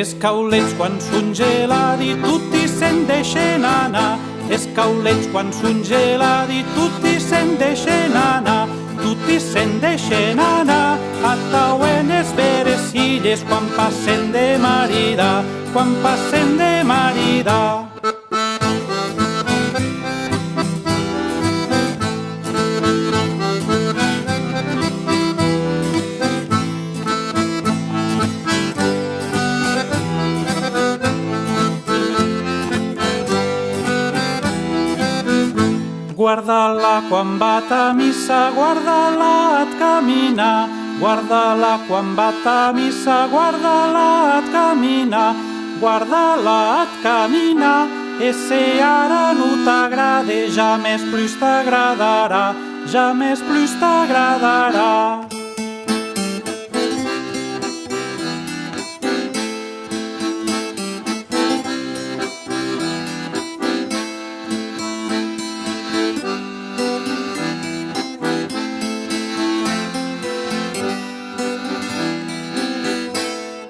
Els caulets quan són geladi tutti se'n deixen anar. Els caulets quan són geladi tutti se'n deixen anar. Tutti se'n deixen anar. Atauen les veres illes quan passen de marida. Quan passen de marida. Guarda-la quan va a missa, guarda-la et camina. Guarda-la quan va a missa, guarda-la et camina. Guarda-la et camina. E se ara no t'agrada, jamais plus t'agradarà. Jamais plus t'agradarà.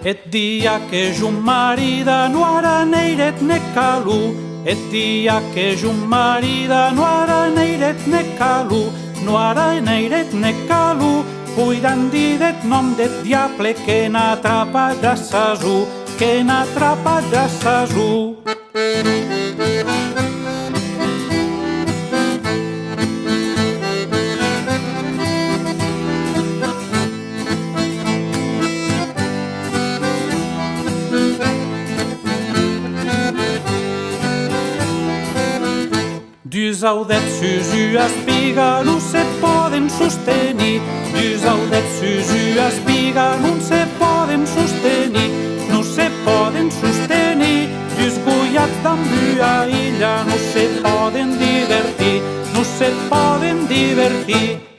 Et dia que jo marida no ara neiret ne calu. Et dia que jo marida no ara neiret ne calu. No ara neiret ne calu. Cuidant dit nom det diable que n'atrapa de sasu. Que n'atrapa de sasu. Dus audets sus espiga no se poden sostenir. Dus audets sus espiga no se poden sostenir. No se poden sostenir. Dus goiats d'ambua illa no se poden divertir. No se poden divertir.